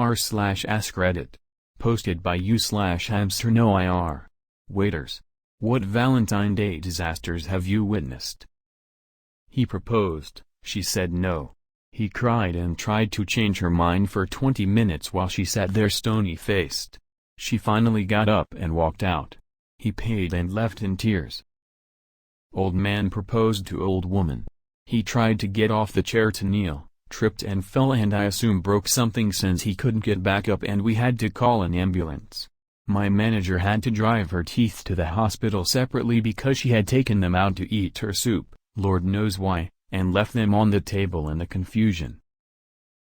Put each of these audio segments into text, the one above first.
r/AskReddit. Posted by u/hamsternoir. Waiters. What Valentine Day disasters have you witnessed? He proposed, she said no. He cried and tried to change her mind for 20 minutes while she sat there stony-faced. She finally got up and walked out. He paid and left in tears. Old man proposed to old woman. He tried to get off the chair to kneel, tripped and fell and I assume broke something since he couldn't get back up and we had to call an ambulance. My manager had to drive her teeth to the hospital separately because she had taken them out to eat her soup, Lord knows why, and left them on the table in the confusion.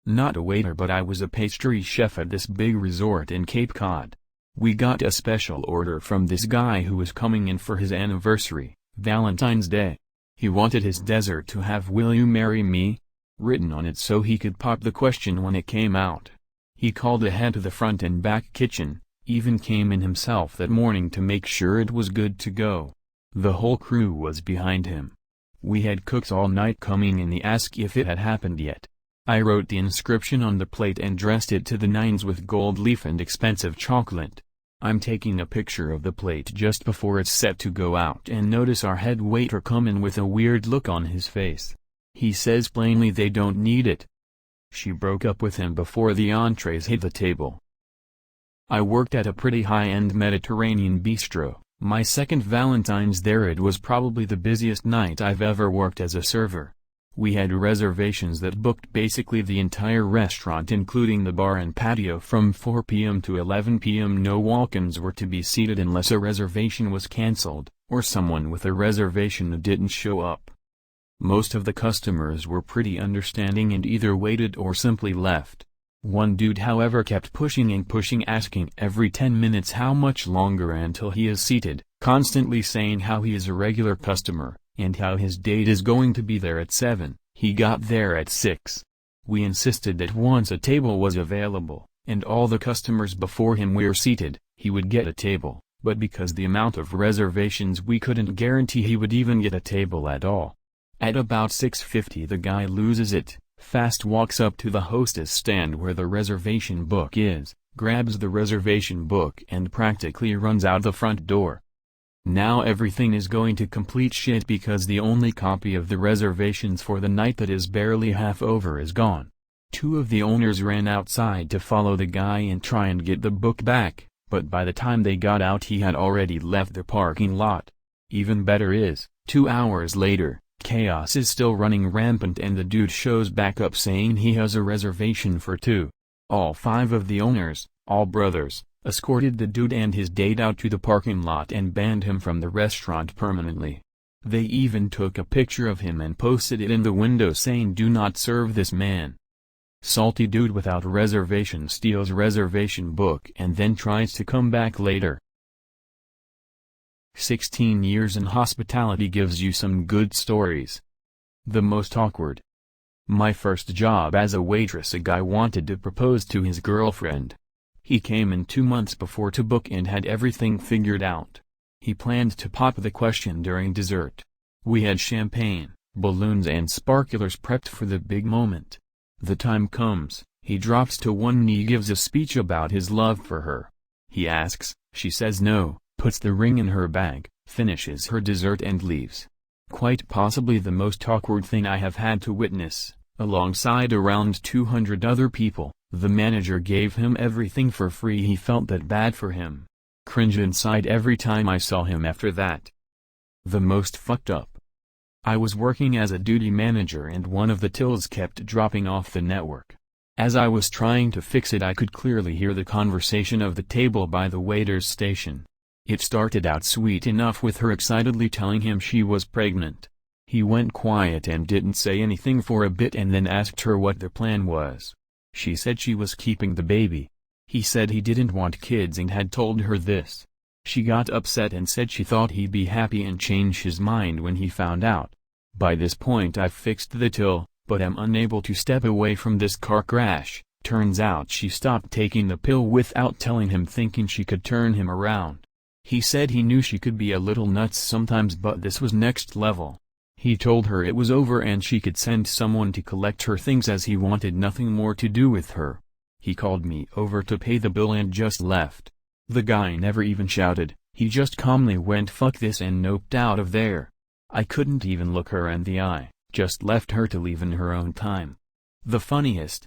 Not a waiter but I was a pastry chef at this big resort in Cape Cod. We got a special order from this guy who was coming in for his anniversary, Valentine's Day. He wanted his dessert to have "Will you marry me?" written on it so he could pop the question when it came out. He called ahead to the front and back kitchen, even came in himself that morning to make sure it was good to go. The whole crew was behind him. We had cooks all night coming in to ask if it had happened yet. I wrote the inscription on the plate and dressed it to the nines with gold leaf and expensive chocolate. I'm taking a picture of the plate just before it's set to go out and notice our head waiter come in with a weird look on his face. He says plainly they don't need it. She broke up with him before the entrees hit the table. I worked at a pretty high-end Mediterranean bistro. My second Valentine's there. It was probably the busiest night I've ever worked as a server. We had reservations that booked basically the entire restaurant including the bar and patio from 4 p.m. to 11 p.m. No walk-ins were to be seated unless a reservation was cancelled, or someone with a reservation didn't show up. Most of the customers were pretty understanding and either waited or simply left. One dude however kept pushing and pushing, asking every 10 minutes how much longer until he is seated, constantly saying how he is a regular customer, and how his date is going to be there at 7, he got there at 6. We insisted that once a table was available, and all the customers before him were seated, he would get a table, but because the amount of reservations we couldn't guarantee he would even get a table at all. At about 6:50 the guy loses it, fast walks up to the hostess stand where the reservation book is, grabs the reservation book and practically runs out the front door. Now everything is going to complete shit because the only copy of the reservations for the night that is barely half over is gone. Two of the owners ran outside to follow the guy and try and get the book back, but by the time they got out he had already left the parking lot. Even better is, 2 hours later, chaos is still running rampant and the dude shows back up saying he has a reservation for 2. All 5 of the owners, all brothers, escorted the dude and his date out to the parking lot and banned him from the restaurant permanently. They even took a picture of him and posted it in the window saying "Do not serve this man." Salty dude without reservation steals reservation book and then tries to come back later. 16 years in hospitality gives you some good stories. The most awkward. My first job as a waitress, a guy wanted to propose to his girlfriend. He came in 2 months before to book and had everything figured out. He planned to pop the question during dessert. We had champagne, balloons and sparklers prepped for the big moment. The time comes, he drops to one knee, gives a speech about his love for her. He asks, she says no, puts the ring in her bag, finishes her dessert and leaves. Quite possibly the most awkward thing I have had to witness, alongside around 200 other people. The manager gave him everything for free. He felt that bad for him. Cringe inside every time I saw him after that. The most fucked up. I was working as a duty manager and one of the tills kept dropping off the network. As I was trying to fix it I could clearly hear the conversation of the table by the waiter's station. It started out sweet enough with her excitedly telling him she was pregnant. He went quiet and didn't say anything for a bit and then asked her what the plan was. She said she was keeping the baby. He said he didn't want kids and had told her this. She got upset and said she thought he'd be happy and change his mind when he found out. By this point I've fixed the till, but am unable to step away from this car crash. Turns out she stopped taking the pill without telling him, thinking she could turn him around. He said he knew she could be a little nuts sometimes but this was next level. He told her it was over and she could send someone to collect her things as he wanted nothing more to do with her. He called me over to pay the bill and just left. The guy never even shouted, he just calmly went "fuck this" and noped out of there. I couldn't even look her in the eye, just left her to leave in her own time. The funniest.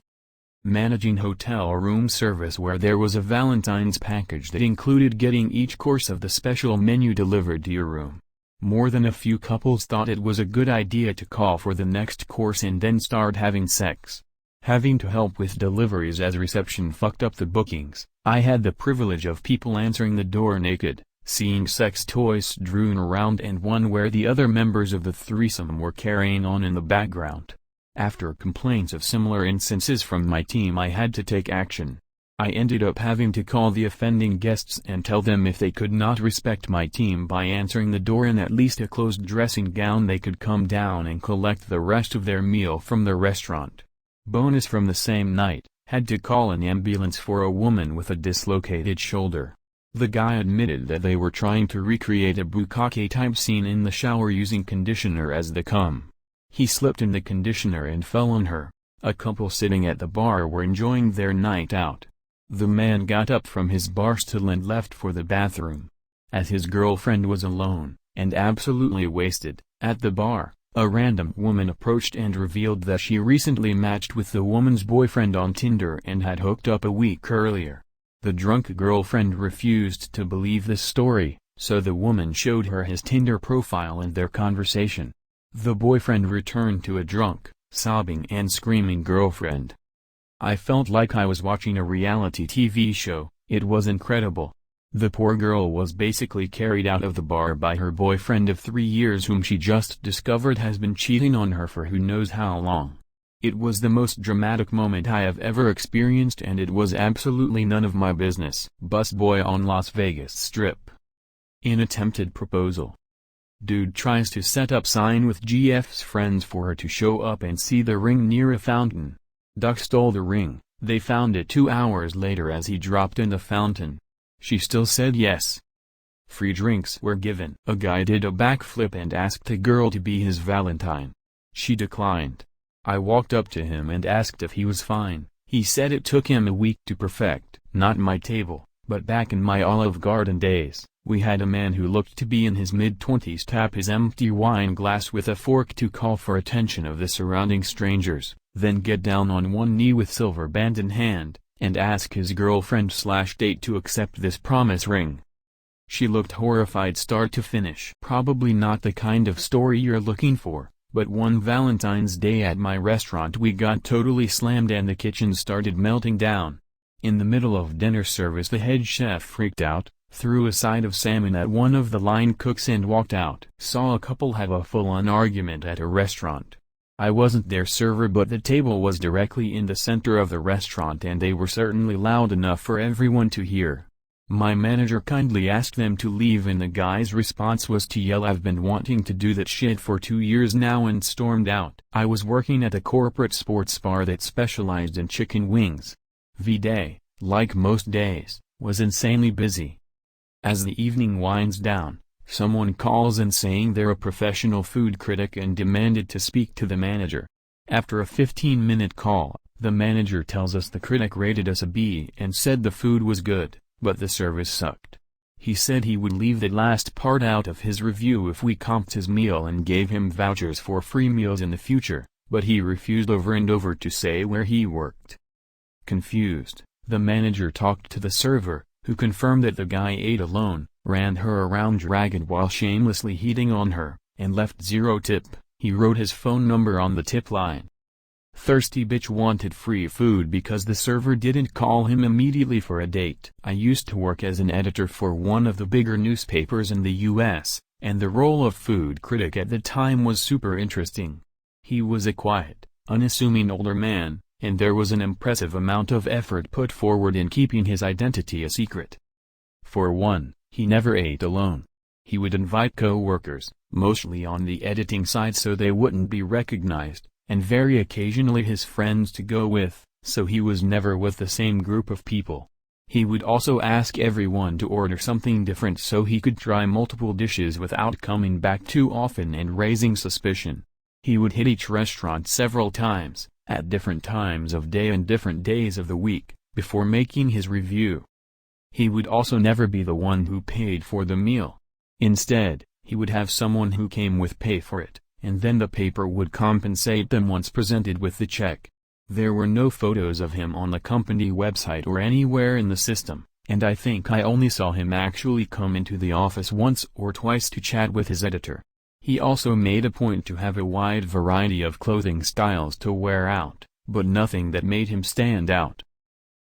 Managing hotel room service where there was a Valentine's package that included getting each course of the special menu delivered to your room. More than a few couples thought it was a good idea to call for the next course and then start having sex. Having to help with deliveries as reception fucked up the bookings, I had the privilege of people answering the door naked, seeing sex toys strewn around and one where the other members of the threesome were carrying on in the background. After complaints of similar instances from my team, I had to take action. I ended up having to call the offending guests and tell them if they could not respect my team by answering the door in at least a closed dressing gown, they could come down and collect the rest of their meal from the restaurant. Bonus from the same night, had to call an ambulance for a woman with a dislocated shoulder. The guy admitted that they were trying to recreate a bukkake-type scene in the shower using conditioner as the cum. He slipped in the conditioner and fell on her. A couple sitting at the bar were enjoying their night out. The man got up from his bar stool and left for the bathroom. As his girlfriend was alone, and absolutely wasted, at the bar, a random woman approached and revealed that she recently matched with the woman's boyfriend on Tinder and had hooked up a week earlier. The drunk girlfriend refused to believe this story, so the woman showed her his Tinder profile and their conversation. The boyfriend returned to a drunk, sobbing and screaming girlfriend. I felt like I was watching a reality TV show. It was incredible. The poor girl was basically carried out of the bar by her boyfriend of 3 years whom she just discovered has been cheating on her for who knows how long. It was the most dramatic moment I have ever experienced and it was absolutely none of my business. Busboy on Las Vegas Strip. In attempted proposal. Dude tries to set up sign with GF's friends for her to show up and see the ring near a fountain. Duck stole the ring. They found it 2 hours later as he dropped in the fountain. She still said yes. Free drinks were given. A guy did a backflip and asked a girl to be his Valentine. She declined. I walked up to him and asked if he was fine. He said it took him a week to perfect. Not my table, but back in my Olive Garden days, we had a man who looked to be in his mid-20s tap his empty wine glass with a fork to call for attention of the surrounding strangers, then get down on one knee with silver band in hand, and ask his girlfriend/date to accept this promise ring. She looked horrified start to finish. Probably not the kind of story you're looking for, but one Valentine's Day at my restaurant we got totally slammed and the kitchen started melting down. In the middle of dinner service the head chef freaked out, threw a side of salmon at one of the line cooks and walked out. Saw a couple have a full-on argument at a restaurant. I wasn't their server but the table was directly in the center of the restaurant and they were certainly loud enough for everyone to hear. My manager kindly asked them to leave and the guy's response was to yell "I've been wanting to do that shit for 2 years now" and stormed out. I was working at a corporate sports bar that specialized in chicken wings. V-Day, like most days, was insanely busy. As the evening winds down, someone calls in saying they're a professional food critic and demanded to speak to the manager. After a 15-minute call, the manager tells us the critic rated us a B and said the food was good, but the service sucked. He said he would leave the last part out of his review if we comped his meal and gave him vouchers for free meals in the future, but he refused over and over to say where he worked. Confused, the manager talked to the server, who confirmed that the guy ate alone, ran her around ragged while shamelessly hitting on her, and left 0 tip. He wrote his phone number on the tip line. Thirsty bitch wanted free food because the server didn't call him immediately for a date. I used to work as an editor for one of the bigger newspapers in the US, and the role of food critic at the time was super interesting. He was a quiet, unassuming older man, and there was an impressive amount of effort put forward in keeping his identity a secret. For one, he never ate alone. He would invite co-workers, mostly on the editing side so they wouldn't be recognized, and very occasionally his friends to go with, so he was never with the same group of people. He would also ask everyone to order something different so he could try multiple dishes without coming back too often and raising suspicion. He would hit each restaurant several times, at different times of day and different days of the week, before making his review. He would also never be the one who paid for the meal. Instead, he would have someone who came with pay for it, and then the paper would compensate them once presented with the check. There were no photos of him on the company website or anywhere in the system, and I think I only saw him actually come into the office once or twice to chat with his editor. He also made a point to have a wide variety of clothing styles to wear out, but nothing that made him stand out.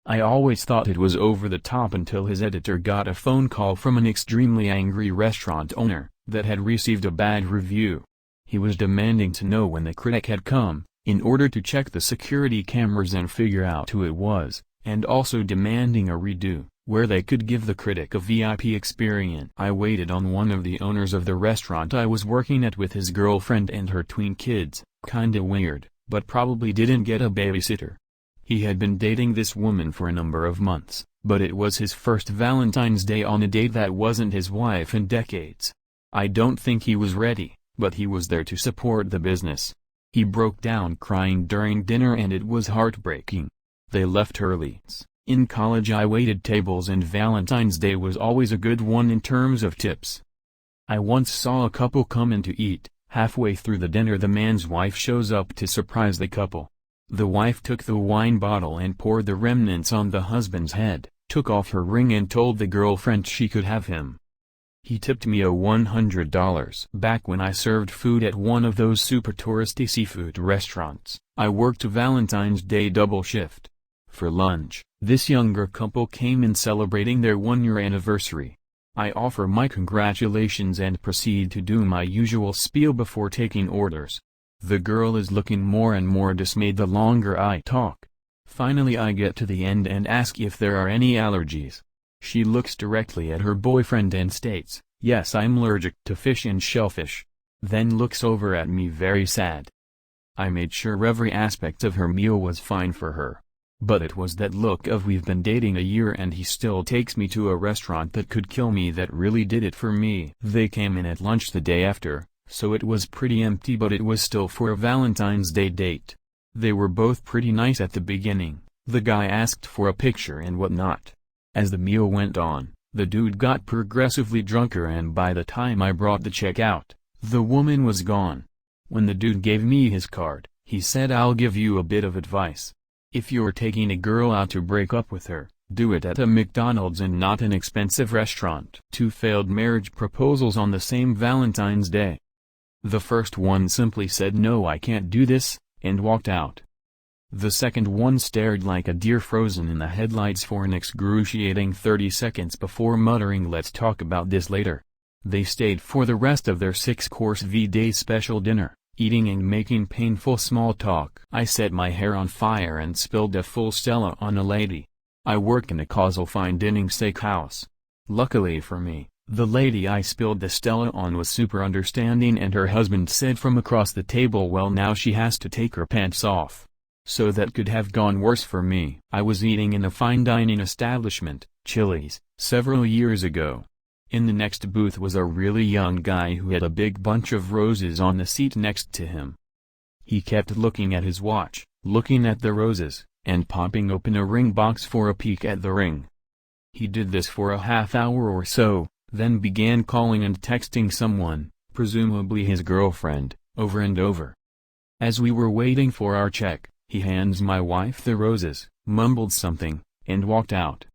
I always thought it was over the top until his editor got a phone call from an extremely angry restaurant owner that had received a bad review. He was demanding to know when the critic had come, in order to check the security cameras and figure out who it was, and also demanding a redo, where they could give the critic a VIP experience. I waited on one of the owners of the restaurant I was working at with his girlfriend and her tween kids, kinda weird, but probably didn't get a babysitter. He had been dating this woman for a number of months, but it was his first Valentine's Day on a date that wasn't his wife in decades. I don't think he was ready, but he was there to support the business. He broke down crying during dinner and it was heartbreaking. They left early. In college I waited tables and Valentine's Day was always a good one in terms of tips. I once saw a couple come in to eat. Halfway through the dinner the man's wife shows up to surprise the couple. The wife took the wine bottle and poured the remnants on the husband's head, took off her ring and told the girlfriend she could have him. He tipped me a $100 back when I served food at one of those super touristy seafood restaurants. I worked a Valentine's Day double shift. For lunch, this younger couple came in celebrating their 1-year anniversary. I offer my congratulations and proceed to do my usual spiel before taking orders. The girl is looking more and more dismayed the longer I talk. Finally I get to the end and ask if there are any allergies. She looks directly at her boyfriend and states, "Yes, I'm allergic to fish and shellfish." Then looks over at me very sad. I made sure every aspect of her meal was fine for her. But it was that look of "we've been dating a year and he still takes me to a restaurant that could kill me" that really did it for me. They came in at lunch the day after, so it was pretty empty, but it was still for a Valentine's Day date. They were both pretty nice at the beginning. The guy asked for a picture and whatnot. As the meal went on, the dude got progressively drunker and by the time I brought the check out, the woman was gone. When the dude gave me his card, he said, "I'll give you a bit of advice. If you're taking a girl out to break up with her, do it at a McDonald's and not an expensive restaurant." 2 failed marriage proposals on the same Valentine's Day. The first one simply said "No, I can't do this," and walked out. The second one stared like a deer frozen in the headlights for an excruciating 30 seconds before muttering, "Let's talk about this later." They stayed for the rest of their 6-course V-Day special dinner, eating and making painful small talk. I set my hair on fire and spilled a full Stella on a lady. I work in a causal fine dining steakhouse. Luckily for me, the lady I spilled the Stella on was super understanding and her husband said from across the table, "Well, now she has to take her pants off." So that could have gone worse for me. I was eating in a fine dining establishment, Chili's, several years ago. In the next booth was a really young guy who had a big bunch of roses on the seat next to him. He kept looking at his watch, looking at the roses, and popping open a ring box for a peek at the ring. He did this for a half hour or so, then began calling and texting someone, presumably his girlfriend, over and over. As we were waiting for our check, he hands my wife the roses, mumbled something, and walked out.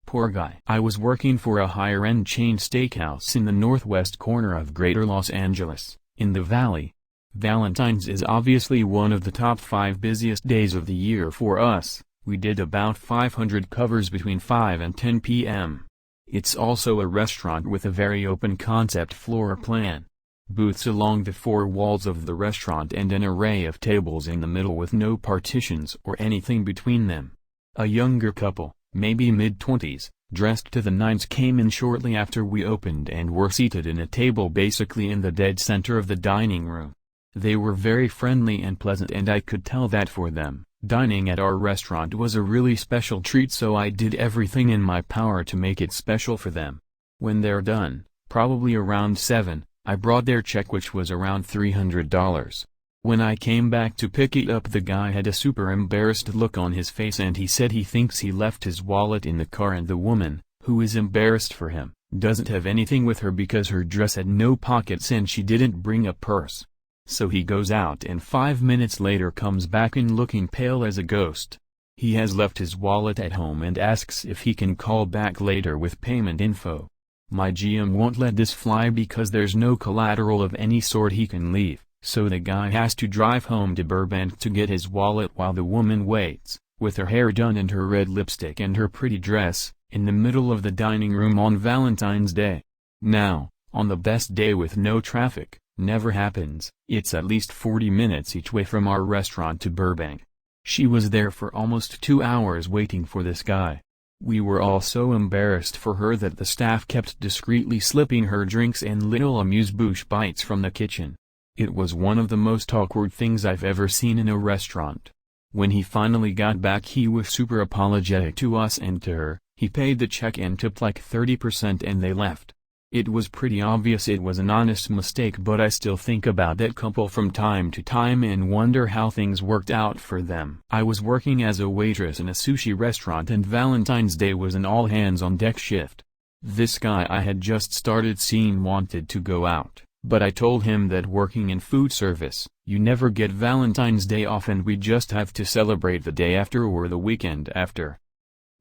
Poor guy. I was working for a higher-end chain steakhouse in the northwest corner of Greater Los Angeles, in the Valley. Valentine's is obviously one of the top 5 busiest days of the year for us. We did about 500 covers between 5 and 10 p.m. It's also a restaurant with a very open concept floor plan. Booths along the 4 walls of the restaurant and an array of tables in the middle with no partitions or anything between them. A younger couple, maybe mid-20s, dressed to the nines came in shortly after we opened and were seated in a table basically in the dead center of the dining room. They were very friendly and pleasant and I could tell that for them, dining at our restaurant was a really special treat, so I did everything in my power to make it special for them. When they're done, probably around 7, I brought their check, which was around $300. When I came back to pick it up, the guy had a super embarrassed look on his face and he said he thinks he left his wallet in the car, and the woman, who is embarrassed for him, doesn't have anything with her because her dress had no pockets and she didn't bring a purse. So he goes out and 5 minutes later comes back in looking pale as a ghost. He has left his wallet at home and asks if he can call back later with payment info. My GM won't let this fly because there's no collateral of any sort he can leave, so the guy has to drive home to Burbank to get his wallet while the woman waits, with her hair done and her red lipstick and her pretty dress, in the middle of the dining room on Valentine's Day. Now, on the best day with no traffic, never happens, it's at least 40 minutes each way from our restaurant to Burbank. She was there for almost 2 hours waiting for this guy. We were all so embarrassed for her that the staff kept discreetly slipping her drinks and little amuse-bouche bites from the kitchen. It was one of the most awkward things I've ever seen in a restaurant. When he finally got back, he was super apologetic to us and to her. He paid the check and tipped like 30% and they left. It was pretty obvious it was an honest mistake, but I still think about that couple from time to time and wonder how things worked out for them. I was working as a waitress in a sushi restaurant and Valentine's Day was an all-hands-on-deck shift. This guy I had just started seeing wanted to go out, but I told him that working in food service, you never get Valentine's Day off and we just have to celebrate the day after or the weekend after.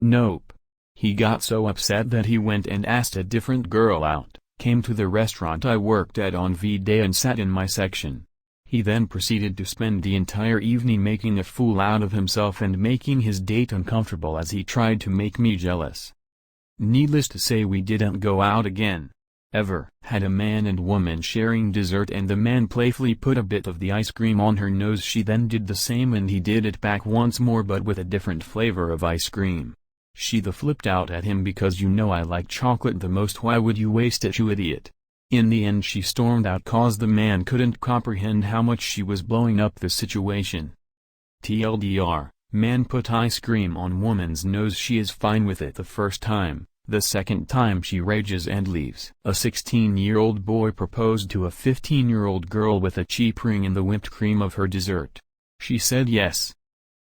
Nope. He got so upset that he went and asked a different girl out, came to the restaurant I worked at on V-Day and sat in my section. He then proceeded to spend the entire evening making a fool out of himself and making his date uncomfortable as he tried to make me jealous. Needless to say, we didn't go out again. Ever. Had a man and woman sharing dessert and the man playfully put a bit of the ice cream on her nose. She then did the same and he did it back once more but with a different flavor of ice cream. She flipped out at him because you know I like chocolate the most, why would you waste it, you idiot? In the end she stormed out cause the man couldn't comprehend how much she was blowing up the situation. TLDR, man put ice cream on woman's nose, she is fine with it the first time, the second time she rages and leaves. A 16-year-old boy proposed to a 15-year-old girl with a cheap ring in the whipped cream of her dessert. She said yes.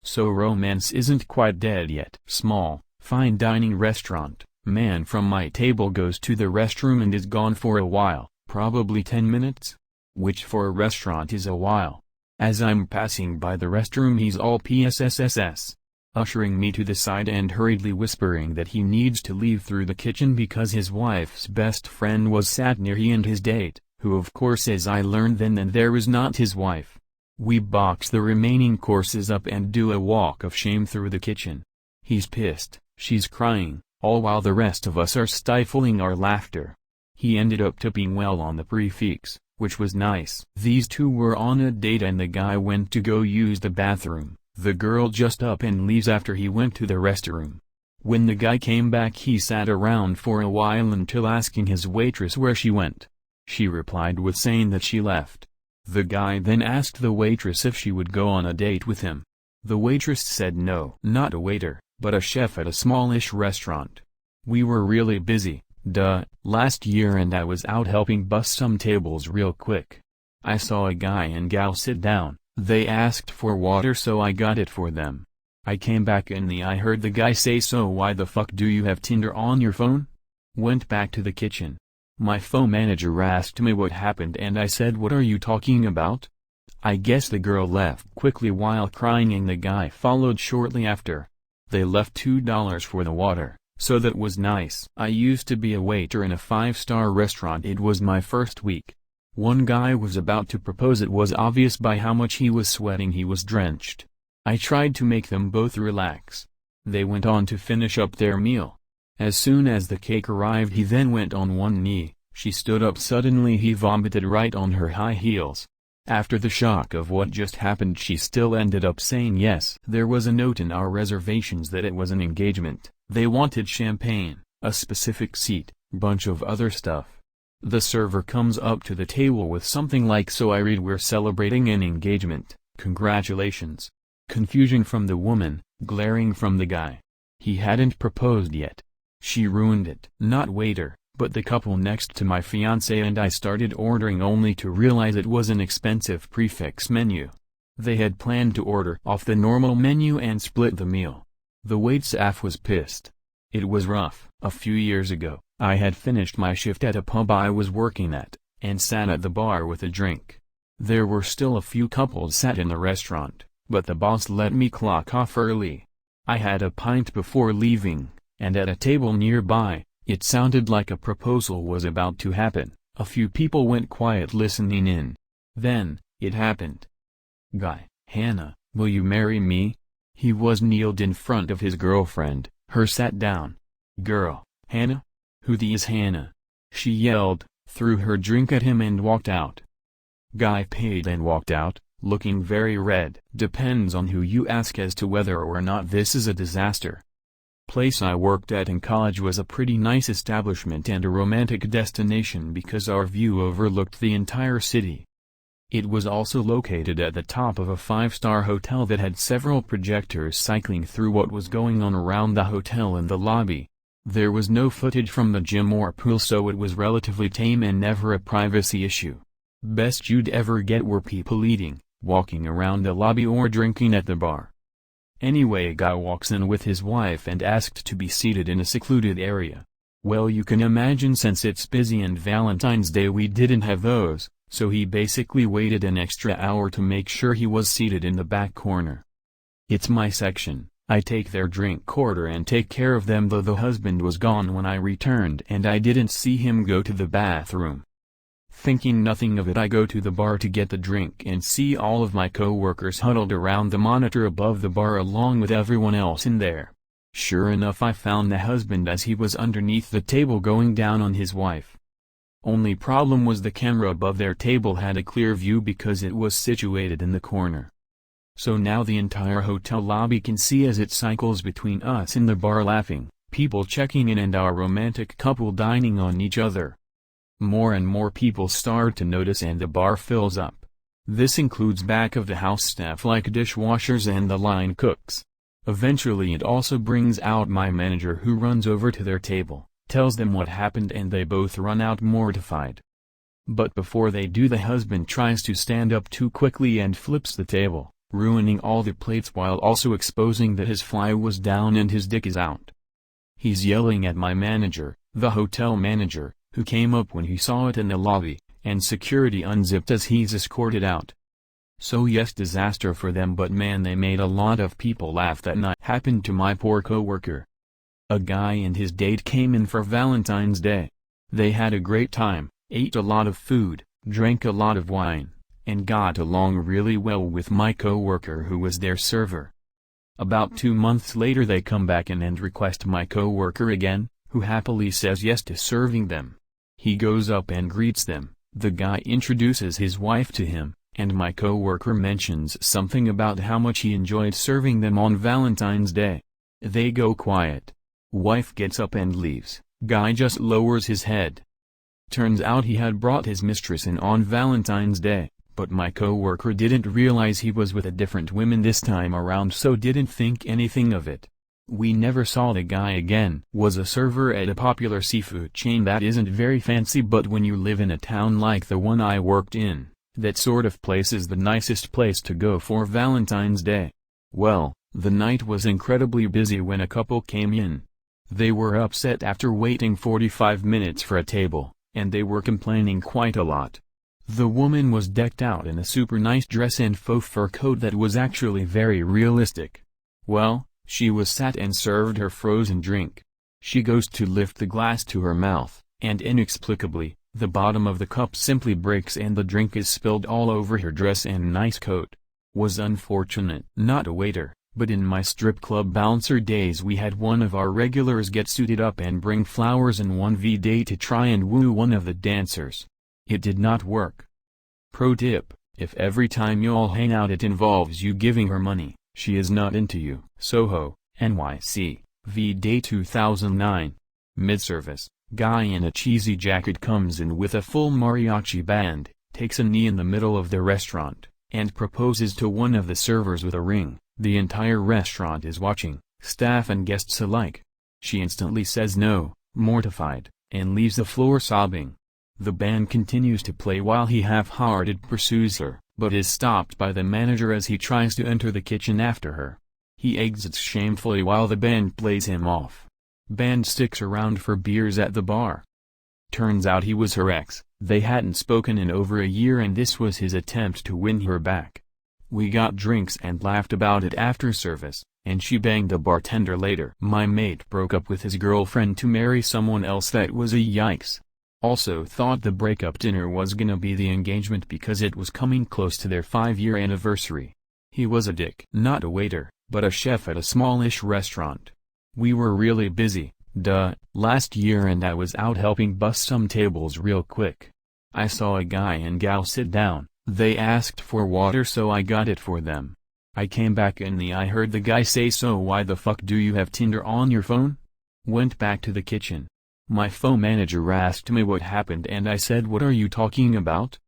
So romance isn't quite dead yet. Small, fine dining restaurant, man from my table goes to the restroom and is gone for a while, probably 10 minutes? Which for a restaurant is a while. As I'm passing by the restroom he's all PSSSS, ushering me to the side and hurriedly whispering that he needs to leave through the kitchen because his wife's best friend was sat near he and his date, who of course as I learned then and there is not his wife. We box the remaining courses up and do a walk of shame through the kitchen. He's pissed. She's crying, all while the rest of us are stifling our laughter. He ended up tipping well on the prefix, which was nice. These two were on a date and the guy went to go use the bathroom. The girl just up and leaves after he went to the restroom. When the guy came back he sat around for a while until asking his waitress where she went. She replied with saying that she left. The guy then asked the waitress if she would go on a date with him. The waitress said no. Not a waiter, but a chef at a smallish restaurant. We were really busy, last year and I was out helping bus some tables real quick. I saw a guy and gal sit down, they asked for water so I got it for them. I came back and I heard the guy say, so why the fuck do you have Tinder on your phone? Went back to the kitchen. My phone manager asked me what happened and I said, what are you talking about? I guess the girl left quickly while crying and the guy followed shortly after. They left $2 for the water, so that was nice. I used to be a waiter in a 5-star restaurant. It was my first week. One guy was about to propose. It was obvious by how much he was sweating he was drenched. I tried to make them both relax. They went on to finish up their meal. As soon as the cake arrived he then went on one knee, she stood up suddenly, he vomited right on her high heels. After the shock of what just happened she still ended up saying yes. There was a note in our reservations that it was an engagement, they wanted champagne, a specific seat, bunch of other stuff. The server comes up to the table with something like, so I read, we're celebrating an engagement, congratulations. Confusion from the woman, glaring from the guy. He hadn't proposed yet. She ruined it. Not waiter, but the couple next to my fiancé and I started ordering only to realize it was an expensive prefix menu. They had planned to order off the normal menu and split the meal. The waitstaff was pissed. It was rough. A few years ago, I had finished my shift at a pub I was working at, and sat at the bar with a drink. There were still a few couples sat in the restaurant, but the boss let me clock off early. I had a pint before leaving, and at a table nearby, it sounded like a proposal was about to happen. A few people went quiet listening in. Then, it happened. Guy: Hannah, will you marry me? He was kneeled in front of his girlfriend, her sat down. Girl: Hannah? Who the is Hannah? She yelled, threw her drink at him and walked out. Guy paid and walked out, looking very red. Depends on who you ask as to whether or not this is a disaster. Place I worked at in college was a pretty nice establishment and a romantic destination because our view overlooked the entire city. It was also located at the top of a 5-star hotel that had several projectors cycling through what was going on around the hotel in the lobby. There was no footage from the gym or pool, so it was relatively tame and never a privacy issue. Best you'd ever get were people eating, walking around the lobby or drinking at the bar. Anyway, a guy walks in with his wife and asked to be seated in a secluded area. Well, you can imagine, since it's busy and Valentine's Day we didn't have those, so he basically waited an extra hour to make sure he was seated in the back corner. It's my section. I take their drink order and take care of them, though the husband was gone when I returned and I didn't see him go to the bathroom. Thinking nothing of it, I go to the bar to get the drink and see all of my co-workers huddled around the monitor above the bar along with everyone else in there. Sure enough, I found the husband as he was underneath the table going down on his wife. Only problem was the camera above their table had a clear view because it was situated in the corner. So now the entire hotel lobby can see as it cycles between us in the bar laughing, people checking in and our romantic couple dining on each other. More and more people start to notice and the bar fills up. This includes back of the house staff like dishwashers and the line cooks. Eventually it also brings out my manager, who runs over to their table, tells them what happened, and they both run out mortified. But before they do, the husband tries to stand up too quickly and flips the table, ruining all the plates while also exposing that his fly was down and his dick is out. He's yelling at my manager, the hotel manager, who came up when he saw it in the lobby, and security unzipped as he's escorted out. So yes, disaster for them, but man, they made a lot of people laugh that night. Happened to my poor coworker. A guy and his date came in for Valentine's Day. They had a great time, ate a lot of food, drank a lot of wine, and got along really well with my coworker who was their server. About 2 months later they come back in and request my coworker again, who happily says yes to serving them. He goes up and greets them, the guy introduces his wife to him, and my coworker mentions something about how much he enjoyed serving them on Valentine's Day. They go quiet. Wife gets up and leaves, guy just lowers his head. Turns out he had brought his mistress in on Valentine's Day, but my coworker didn't realize he was with a different woman this time around, so didn't think anything of it. We never saw the guy again. Was a server at a popular seafood chain that isn't very fancy, but when you live in a town like the one I worked in, that sort of place is the nicest place to go for Valentine's Day. Well, the night was incredibly busy when a couple came in. They were upset after waiting 45 minutes for a table, and they were complaining quite a lot. The woman was decked out in a super nice dress and faux fur coat that was actually very realistic. Well, she was sat and served her frozen drink. She goes to lift the glass to her mouth, and inexplicably, the bottom of the cup simply breaks and the drink is spilled all over her dress and nice coat. Was unfortunate. Not a waiter, but in my strip club bouncer days we had one of our regulars get suited up and bring flowers in 1v day to try and woo one of the dancers. It did not work. Pro tip: if every time y'all hang out it involves you giving her money, she is not into you. Soho, NYC, V-Day 2009. Mid-service, guy in a cheesy jacket comes in with a full mariachi band, takes a knee in the middle of the restaurant, and proposes to one of the servers with a ring. The entire restaurant is watching, staff and guests alike. She instantly says no, mortified, and leaves the floor sobbing. The band continues to play while he half-hearted pursues her, but is stopped by the manager as he tries to enter the kitchen after her. He exits shamefully while the band plays him off. Band sticks around for beers at the bar. Turns out he was her ex, they hadn't spoken in over a year and this was his attempt to win her back. We got drinks and laughed about it after service, and she banged the bartender later. My mate broke up with his girlfriend to marry someone else. That was a yikes. Also thought the breakup dinner was gonna be the engagement because it was coming close to their 5-year anniversary. He was a dick. Not a waiter, but a chef at a smallish restaurant. We were really busy, last year and I was out helping bust some tables real quick. I saw a guy and gal sit down, they asked for water so I got it for them. I came back and I heard the guy say, "So why the fuck do you have Tinder on your phone?" Went back to the kitchen. My phone manager asked me what happened and I said, "What are you talking about?"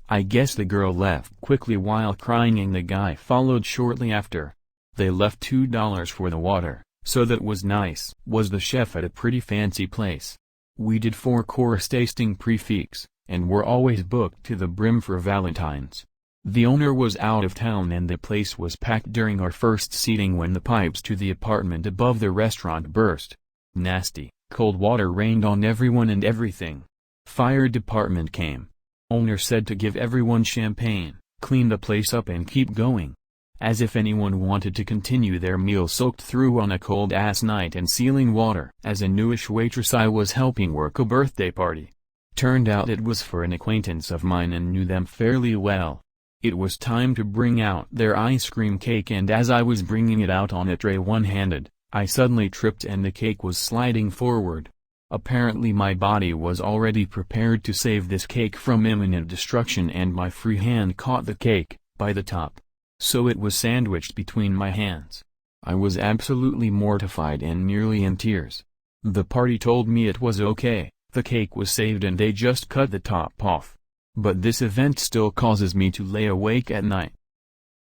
I guess the girl left quickly while crying and the guy followed shortly after. They left $2 for the water, so that was nice. Was the chef at a pretty fancy place. We did 4-course tasting prefix, and were always booked to the brim for Valentines. The owner was out of town and the place was packed during our first seating when the pipes to the apartment above the restaurant burst. Nasty, cold water rained on everyone and everything. Fire department came. Owner said to give everyone champagne, clean the place up and keep going. As if anyone wanted to continue their meal soaked through on a cold-ass night and sealing water. As a newish waitress I was helping work a birthday party. Turned out it was for an acquaintance of mine and knew them fairly well. It was time to bring out their ice cream cake and as I was bringing it out on a tray one-handed, I suddenly tripped and the cake was sliding forward. Apparently my body was already prepared to save this cake from imminent destruction and my free hand caught the cake, by the top. So it was sandwiched between my hands. I was absolutely mortified and nearly in tears. The party told me it was okay, the cake was saved and they just cut the top off. But this event still causes me to lay awake at night.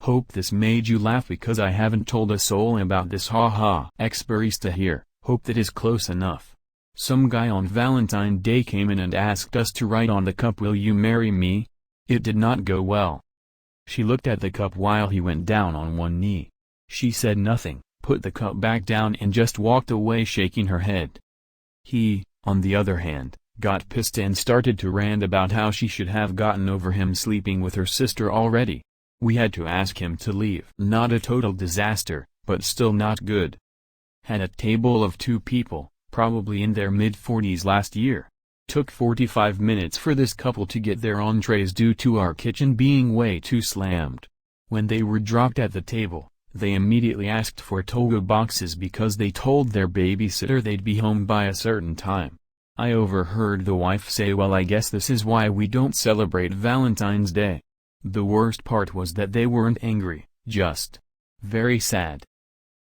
Hope this made you laugh because I haven't told a soul about this, haha. Ex-barista here, hope that is close enough. Some guy on Valentine's Day came in and asked us to write on the cup, "Will you marry me?" It did not go well. She looked at the cup while he went down on one knee. She said nothing, put the cup back down and just walked away shaking her head. He, on the other hand, got pissed and started to rant about how she should have gotten over him sleeping with her sister already. We had to ask him to leave. Not a total disaster, but still not good. Had a table of 2 people, probably in their mid-40s last year. Took 45 minutes for this couple to get their entrees due to our kitchen being way too slammed. When they were dropped at the table, they immediately asked for toga boxes because they told their babysitter they'd be home by a certain time. I overheard the wife say, "Well, I guess this is why we don't celebrate Valentine's Day." The worst part was that they weren't angry, just very sad.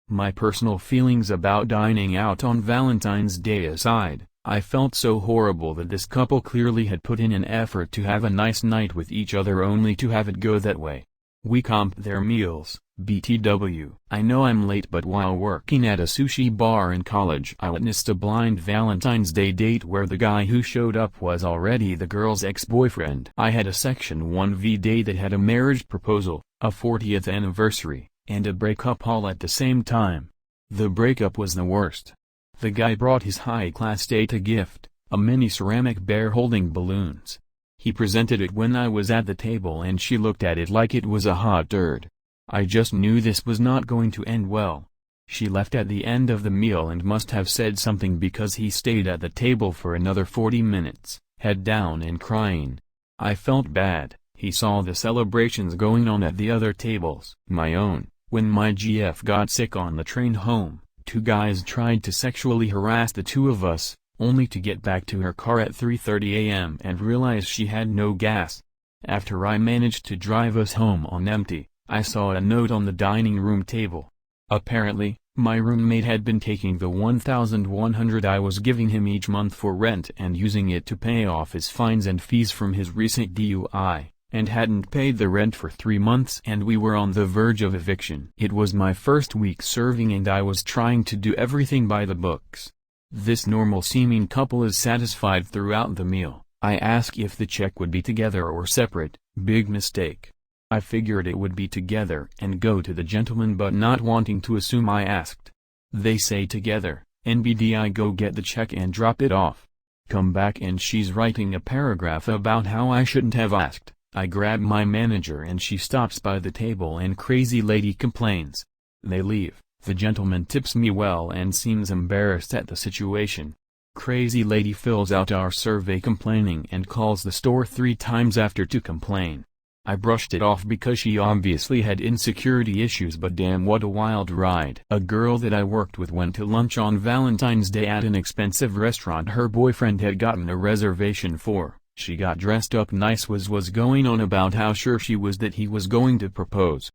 My personal feelings about dining out on Valentine's Day aside, I felt so horrible that this couple clearly had put in an effort to have a nice night with each other only to have it go that way. We comped their meals, BTW. I know I'm late, but while working at a sushi bar in college I witnessed a blind Valentine's Day date where the guy who showed up was already the girl's ex-boyfriend. I had a Section 1V day that had a marriage proposal, a 40th anniversary, and a breakup all at the same time. The breakup was the worst. The guy brought his high-class date a gift, a mini ceramic bear holding balloons. He presented it when I was at the table and she looked at it like it was a hot turd. I just knew this was not going to end well. She left at the end of the meal and must have said something because he stayed at the table for another 40 minutes, head down and crying. I felt bad. He saw the celebrations going on at the other tables. My own. When my GF got sick on the train home, 2 guys tried to sexually harass the 2 of us, only to get back to her car at 3:30 a.m. and realize she had no gas. After I managed to drive us home on empty, I saw a note on the dining room table. Apparently, my roommate had been taking the $1,100 I was giving him each month for rent and using it to pay off his fines and fees from his recent DUI, and hadn't paid the rent for 3 months and we were on the verge of eviction. It was my first week serving and I was trying to do everything by the books. This normal-seeming couple is satisfied throughout the meal. I ask if the check would be together or separate. Big mistake. I figured it would be together and go to the gentleman, but not wanting to assume I asked. They say together. NBD, I go get the check and drop it off. Come back and she's writing a paragraph about how I shouldn't have asked. I grab my manager and she stops by the table and crazy lady complains. They leave. The gentleman tips me well and seems embarrassed at the situation. Crazy lady fills out our survey complaining and calls the store 3 times after to complain. I brushed it off because she obviously had insecurity issues, but damn, what a wild ride. A girl that I worked with went to lunch on Valentine's Day at an expensive restaurant her boyfriend had gotten a reservation for. She got dressed up nice, was going on about how sure she was that he was going to propose.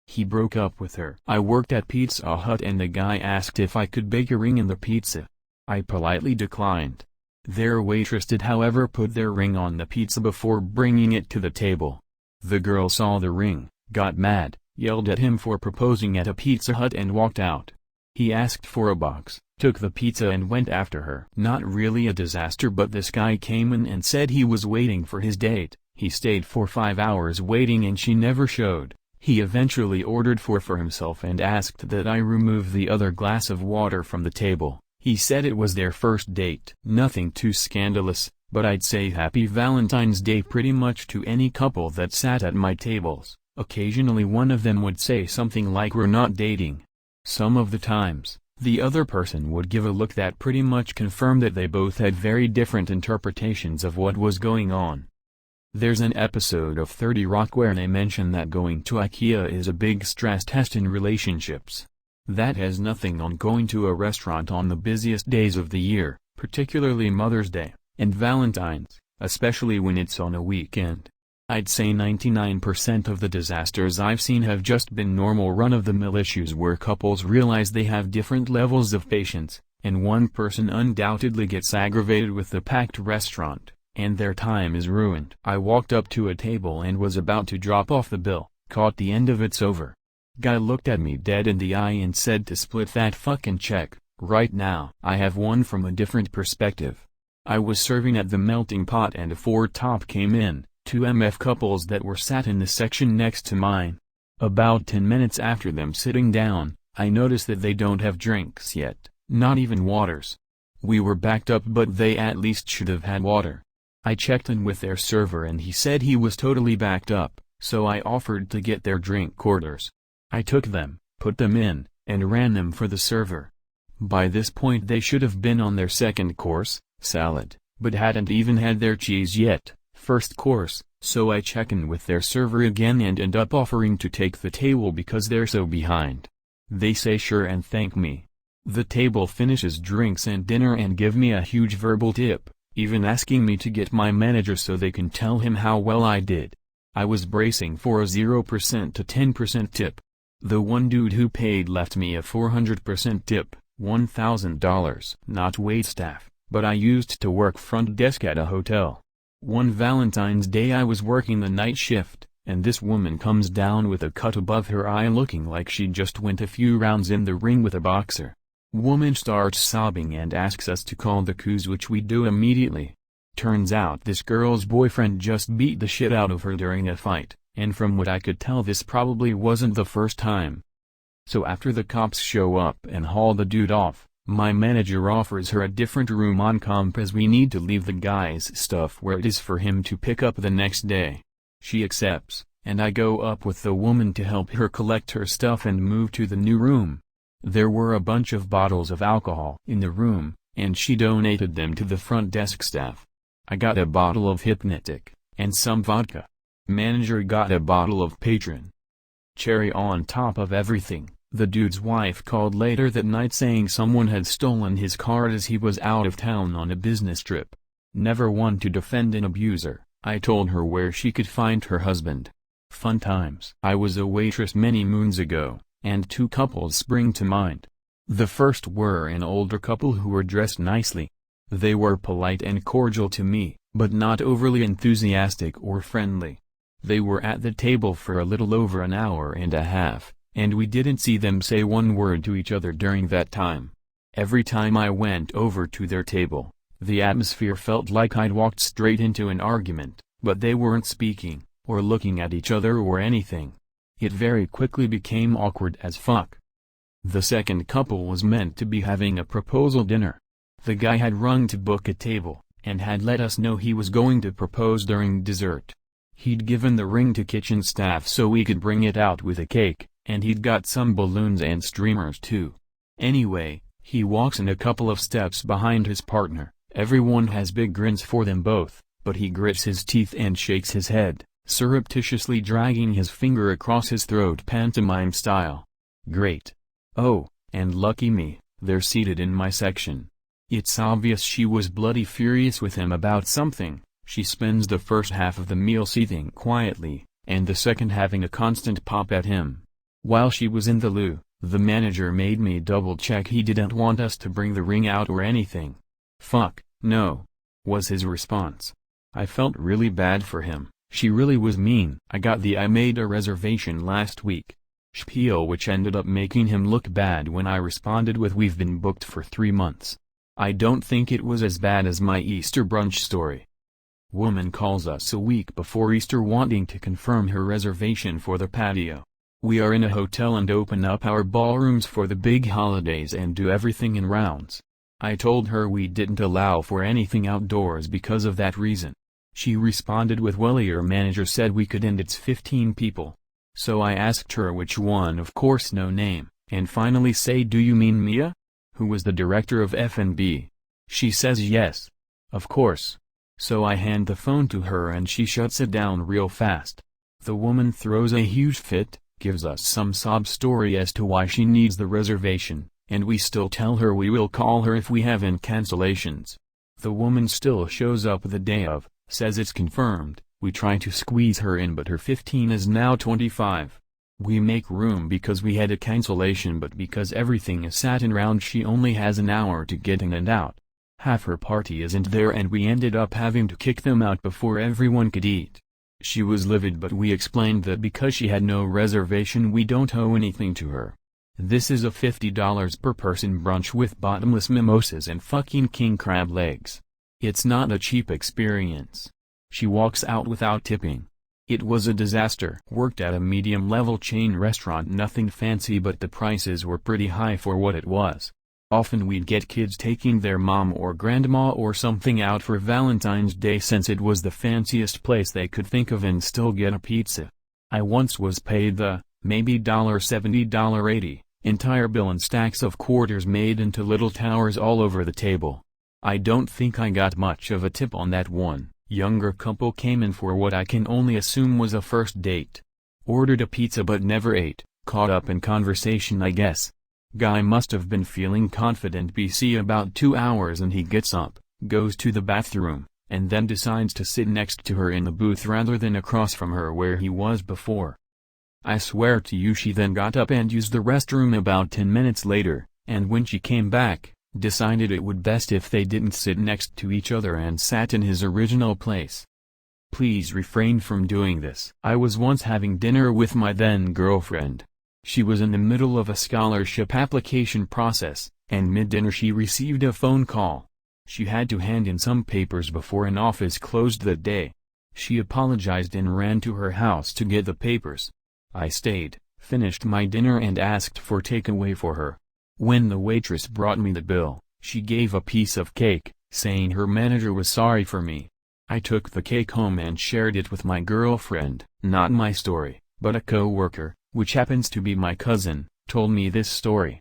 He broke up with her. I worked at Pizza Hut and the guy asked if I could bake a ring in the pizza. I politely declined. Their waitress did, however, put their ring on the pizza before bringing it to the table. The girl saw the ring, got mad, yelled at him for proposing at a Pizza Hut and walked out. He asked for a box, took the pizza and went after her. Not really a disaster, but this guy came in and said he was waiting for his date. He stayed for 5 hours waiting and she never showed. He eventually ordered 4 for himself and asked that I remove the other glass of water from the table. He said it was their first date. Nothing too scandalous, but I'd say Happy Valentine's Day pretty much to any couple that sat at my tables. Occasionally one of them would say something like we're not dating. Some of the times, the other person would give a look that pretty much confirmed that they both had very different interpretations of what was going on. There's an episode of 30 Rock where they mention that going to IKEA is a big stress test in relationships. That has nothing on going to a restaurant on the busiest days of the year, particularly Mother's Day, and Valentine's, especially when it's on a weekend. I'd say 99% of the disasters I've seen have just been normal run-of-the-mill issues where couples realize they have different levels of patience, and one person undoubtedly gets aggravated with the packed restaurant, and their time is ruined. I walked up to a table and was about to drop off the bill, caught the end of it's over. Guy looked at me dead in the eye and said to split that fucking check, right now. I have one from a different perspective. I was serving at the melting pot and a 4-top came in, 2 MF couples that were sat in the section next to mine. About 10 minutes after them sitting down, I noticed that they don't have drinks yet, not even waters. We were backed up, but they at least should have had water. I checked in with their server and he said he was totally backed up, so I offered to get their drink orders. I took them, put them in, and ran them for the server. By this point they should have been on their second course, salad, but hadn't even had their cheese yet, first course, so I check in with their server again and end up offering to take the table because they're so behind. They say sure and thank me. The table finishes drinks and dinner and give me a huge verbal tip, even asking me to get my manager so they can tell him how well I did. I was bracing for a 0% to 10% tip. The one dude who paid left me a 400% tip, $1,000. Not waitstaff, but I used to work front desk at a hotel. One Valentine's Day I was working the night shift, and this woman comes down with a cut above her eye looking like she just went a few rounds in the ring with a boxer. Woman starts sobbing and asks us to call the coos, which we do immediately. Turns out this girl's boyfriend just beat the shit out of her during a fight, and from what I could tell this probably wasn't the first time. So after the cops show up and haul the dude off, my manager offers her a different room on comp as we need to leave the guy's stuff where it is for him to pick up the next day. She accepts, and I go up with the woman to help her collect her stuff and move to the new room. There were a bunch of bottles of alcohol in the room, and she donated them to the front desk staff. I got a bottle of Hypnotic, and some vodka. Manager got a bottle of Patron. Cherry on top of everything, the dude's wife called later that night saying someone had stolen his card as he was out of town on a business trip. Never one to defend an abuser, I told her where she could find her husband. Fun times. I was a waitress many moons ago, and 2 couples spring to mind. The first were an older couple who were dressed nicely. They were polite and cordial to me, but not overly enthusiastic or friendly. They were at the table for a little over an hour and a half, and we didn't see them say one word to each other during that time. Every time I went over to their table, the atmosphere felt like I'd walked straight into an argument, but they weren't speaking, or looking at each other or anything. It very quickly became awkward as fuck. The second couple was meant to be having a proposal dinner. The guy had rung to book a table, and had let us know he was going to propose during dessert. He'd given the ring to kitchen staff so we could bring it out with a cake, and he'd got some balloons and streamers too. Anyway, he walks in a couple of steps behind his partner. Everyone has big grins for them both, but he grits his teeth and shakes his head, surreptitiously dragging his finger across his throat pantomime style. Great. Oh, and lucky me, they're seated in my section. It's obvious she was bloody furious with him about something. She spends the first half of the meal seething quietly, and the second having a constant pop at him. While she was in the loo, the manager made me double-check he didn't want us to bring the ring out or anything. "Fuck, no," was his response. I felt really bad for him. She really was mean. I got the "I made a reservation last week" spiel, which ended up making him look bad when I responded with "We've been booked for 3 months." I don't think it was as bad as my Easter brunch story. Woman calls us a week before Easter wanting to confirm her reservation for the patio. We are in a hotel and open up our ballrooms for the big holidays and do everything in rounds. I told her we didn't allow for anything outdoors because of that reason. She responded with "Well, your manager said we could and it's 15 people. So I asked her which one, of course no name, and finally say, "Do you mean Mia? Who was the director of F&B?" She says yes. Of course. So I hand the phone to her and she shuts it down real fast. The woman throws a huge fit, gives us some sob story as to why she needs the reservation, and we still tell her we will call her if we have any cancellations. The woman still shows up the day of, says it's confirmed. We try to squeeze her in, but her 15 is now 25. We make room because we had a cancellation, but because everything is sat in round she only has an hour to get in and out. Half her party isn't there and we ended up having to kick them out before everyone could eat. She was livid, but we explained that because she had no reservation we don't owe anything to her. This is a $50 per person brunch with bottomless mimosas and fucking king crab legs. It's not a cheap experience. She walks out without tipping. It was a disaster. Worked at a medium-level chain restaurant, nothing fancy, but the prices were pretty high for what it was. Often we'd get kids taking their mom or grandma or something out for Valentine's Day since it was the fanciest place they could think of and still get a pizza. I once was paid the, maybe $70, $80, entire bill and stacks of quarters made into little towers all over the table. I don't think I got much of a tip on that one. Younger couple came in for what I can only assume was a first date. Ordered a pizza but never ate, caught up in conversation I guess. Guy must have been feeling confident BC about 2 hours and he gets up, goes to the bathroom, and then decides to sit next to her in the booth rather than across from her where he was before. I swear to you she then got up and used the restroom about 10 minutes later, and when she came back, decided it would best if they didn't sit next to each other and sat in his original place. Please refrain from doing this. I was once having dinner with my then girlfriend. She was in the middle of a scholarship application process, and mid-dinner she received a phone call. She had to hand in some papers before an office closed that day. She apologized and ran to her house to get the papers. I stayed, finished my dinner and asked for takeaway for her. When the waitress brought me the bill, she gave a piece of cake, saying her manager was sorry for me. I took the cake home and shared it with my girlfriend. Not my story, but a co-worker, which happens to be my cousin, told me this story.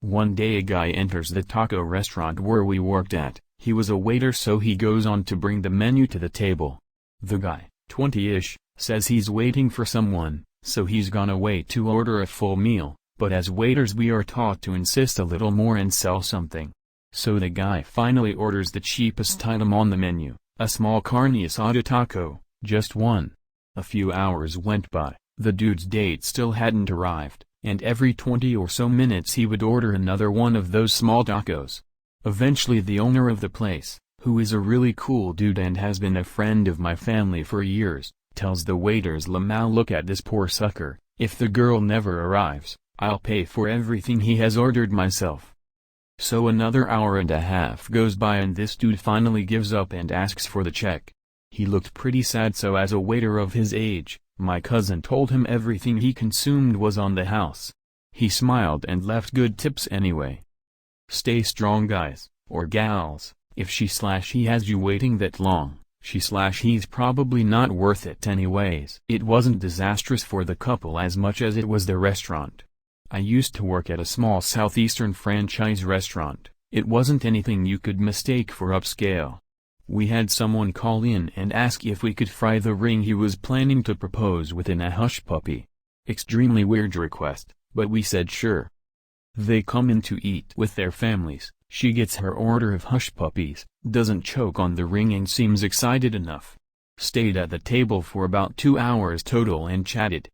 One day a guy enters the taco restaurant where we worked at. He was a waiter, so he goes on to bring the menu to the table. The guy, 20-ish, says he's waiting for someone, so he's gonna wait to order a full meal, but as waiters we are taught to insist a little more and sell something. So the guy finally orders the cheapest item on the menu, a small carne asada taco, just one. A few hours went by. The dude's date still hadn't arrived, and every 20 or so minutes he would order another one of those small tacos. Eventually the owner of the place, who is a really cool dude and has been a friend of my family for years, tells the waiters, "Lamau, look at this poor sucker. If the girl never arrives, I'll pay for everything he has ordered myself." So another hour and a half goes by and this dude finally gives up and asks for the check. He looked pretty sad, so as a waiter of his age, my cousin told him everything he consumed was on the house. He smiled and left good tips anyway. Stay strong guys, or gals. If she/he has you waiting that long, she/he's probably not worth it anyways. It wasn't disastrous for the couple as much as it was the restaurant. I used to work at a small southeastern franchise restaurant. It wasn't anything you could mistake for upscale. We had someone call in and ask if we could fry the ring he was planning to propose within a hush puppy. Extremely weird request, but we said sure. They come in to eat with their families. She gets her order of hush puppies, doesn't choke on the ring and seems excited enough. Stayed at the table for about 2 hours total and chatted.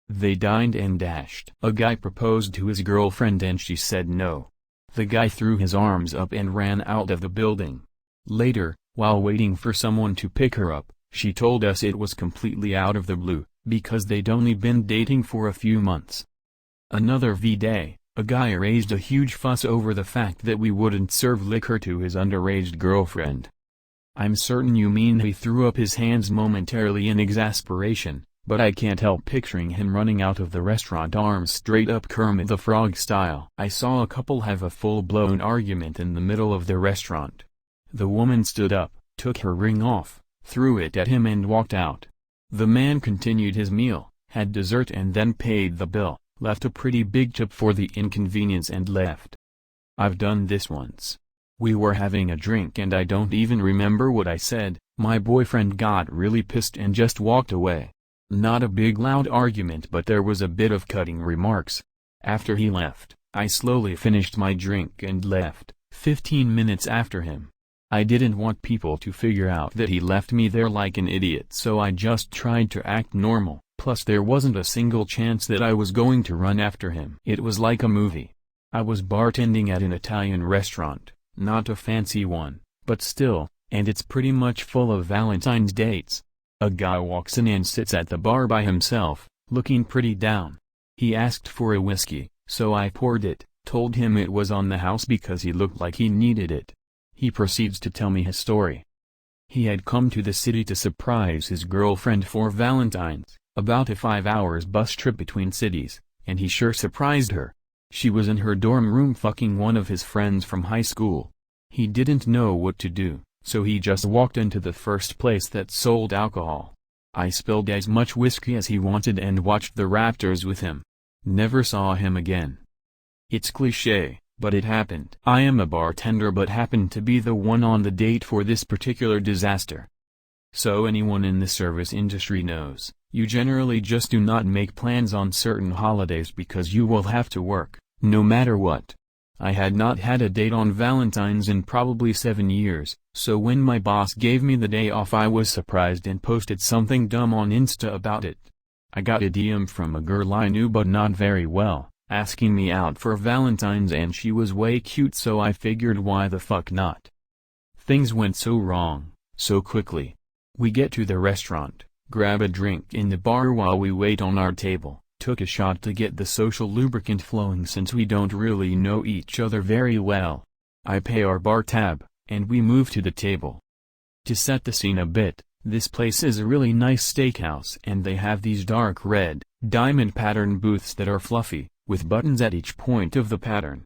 They dined and dashed. A guy proposed to his girlfriend and she said no. The guy threw his arms up and ran out of the building. Later, while waiting for someone to pick her up, she told us it was completely out of the blue, because they'd only been dating for a few months. Another V-Day. A guy raised a huge fuss over the fact that we wouldn't serve liquor to his underage girlfriend. I'm certain you mean he threw up his hands momentarily in exasperation, but I can't help picturing him running out of the restaurant arms straight up Kermit the Frog style. I saw a couple have a full-blown argument in the middle of the restaurant. The woman stood up, took her ring off, threw it at him and walked out. The man continued his meal, had dessert and then paid the bill. Left a pretty big tip for the inconvenience and left. I've done this once. We were having a drink and I don't even remember what I said. My boyfriend got really pissed and just walked away. Not a big loud argument, but there was a bit of cutting remarks. After he left, I slowly finished my drink and left, 15 minutes after him. I didn't want people to figure out that he left me there like an idiot, so I just tried to act normal. Plus there wasn't a single chance that I was going to run after him. It was like a movie. I was bartending at an Italian restaurant, not a fancy one, but still, and it's pretty much full of Valentine's dates. A guy walks in and sits at the bar by himself, looking pretty down. He asked for a whiskey, so I poured it, told him it was on the house because he looked like he needed it. He proceeds to tell me his story. He had come to the city to surprise his girlfriend for Valentine's. About a 5 hours bus trip between cities, and he sure surprised her. She was in her dorm room fucking one of his friends from high school. He didn't know what to do, so he just walked into the first place that sold alcohol. I spilled as much whiskey as he wanted and watched the Raptors with him. Never saw him again. It's cliché, but it happened. I am a bartender but happened to be the one on the date for this particular disaster. So anyone in the service industry knows. You generally just do not make plans on certain holidays because you will have to work, no matter what. I had not had a date on Valentine's in probably 7 years, so when my boss gave me the day off I was surprised and posted something dumb on Insta about it. I got a DM from a girl I knew but not very well, asking me out for Valentine's and she was way cute, so I figured why the fuck not. Things went so wrong, so quickly. We get to the restaurant. Grab a drink in the bar while we wait on our table, took a shot to get the social lubricant flowing since we don't really know each other very well. I pay our bar tab, and we move to the table. To set the scene a bit, this place is a really nice steakhouse and they have these dark red, diamond pattern booths that are fluffy, with buttons at each point of the pattern.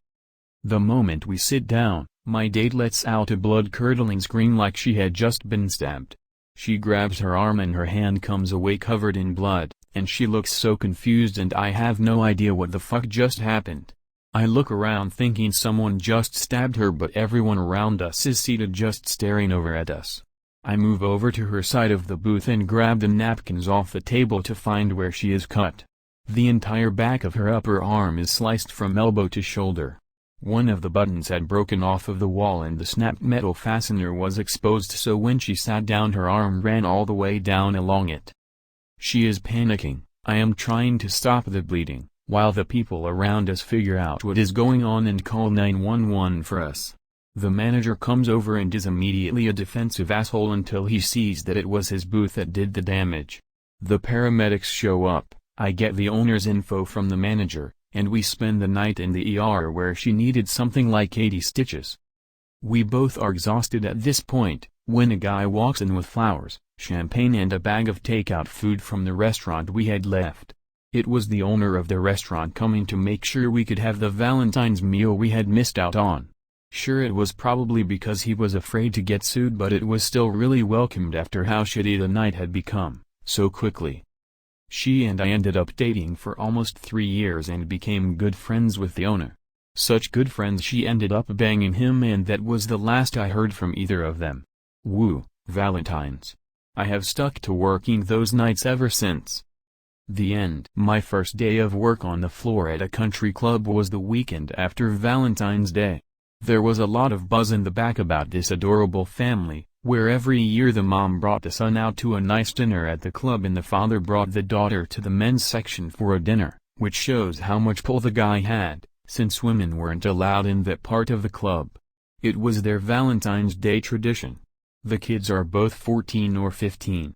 The moment we sit down, my date lets out a blood-curdling scream like she had just been stabbed. She grabs her arm and her hand comes away covered in blood, and she looks so confused and I have no idea what the fuck just happened. I look around thinking someone just stabbed her, but everyone around us is seated just staring over at us. I move over to her side of the booth and grab the napkins off the table to find where she is cut. The entire back of her upper arm is sliced from elbow to shoulder. One of the buttons had broken off of the wall and the snapped metal fastener was exposed, so when she sat down her arm ran all the way down along it. She is panicking. I am trying to stop the bleeding, while the people around us figure out what is going on and call 911 for us. The manager comes over and is immediately a defensive asshole until he sees that it was his booth that did the damage. The paramedics show up, I get the owner's info from the manager, and we spend the night in the ER where she needed something like 80 stitches. We both are exhausted at this point, when a guy walks in with flowers, champagne and a bag of takeout food from the restaurant we had left. It was the owner of the restaurant coming to make sure we could have the Valentine's meal we had missed out on. Sure, it was probably because he was afraid to get sued, but it was still really welcomed after how shitty the night had become, so quickly. She and I ended up dating for almost 3 years and became good friends with the owner. Such good friends she ended up banging him, and that was the last I heard from either of them. Woo, Valentines. I have stuck to working those nights ever since. The end. My first day of work on the floor at a country club was the weekend after Valentine's Day. There was a lot of buzz in the back about this adorable family, where every year the mom brought the son out to a nice dinner at the club and the father brought the daughter to the men's section for a dinner, which shows how much pull the guy had, since women weren't allowed in that part of the club. It was their Valentine's Day tradition. The kids are both 14 or 15.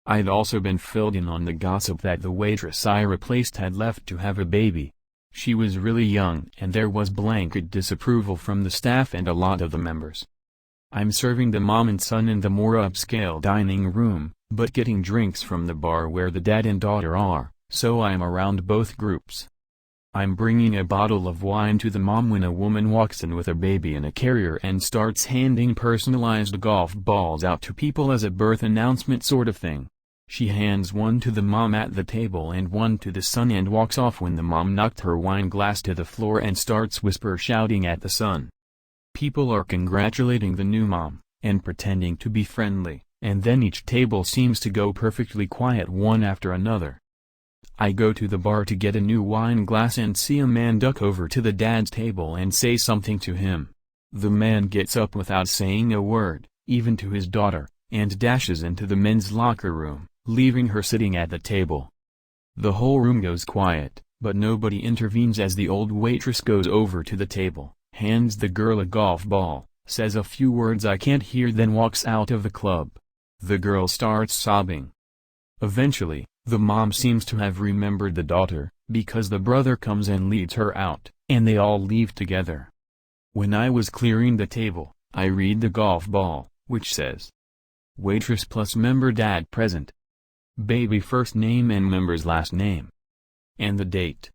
I'd also been filled in on the gossip that the waitress I replaced had left to have a baby. She was really young and there was blanket disapproval from the staff and a lot of the members. I'm serving the mom and son in the more upscale dining room, but getting drinks from the bar where the dad and daughter are, so I'm around both groups. I'm bringing a bottle of wine to the mom when a woman walks in with a baby in a carrier and starts handing personalized golf balls out to people as a birth announcement sort of thing. She hands one to the mom at the table and one to the son and walks off when the mom knocked her wine glass to the floor and starts whisper shouting at the son. People are congratulating the new mom, and pretending to be friendly, and then each table seems to go perfectly quiet one after another. I go to the bar to get a new wine glass and see a man duck over to the dad's table and say something to him. The man gets up without saying a word, even to his daughter, and dashes into the men's locker room, leaving her sitting at the table. The whole room goes quiet, but nobody intervenes as the old waitress goes over to the table, hands the girl a golf ball, says a few words I can't hear, then walks out of the club. The girl starts sobbing. Eventually, the mom seems to have remembered the daughter, because the brother comes and leads her out, and they all leave together. When I was clearing the table, I read the golf ball, which says, "Waitress plus member dad present. Baby first name and member's last name." And the date,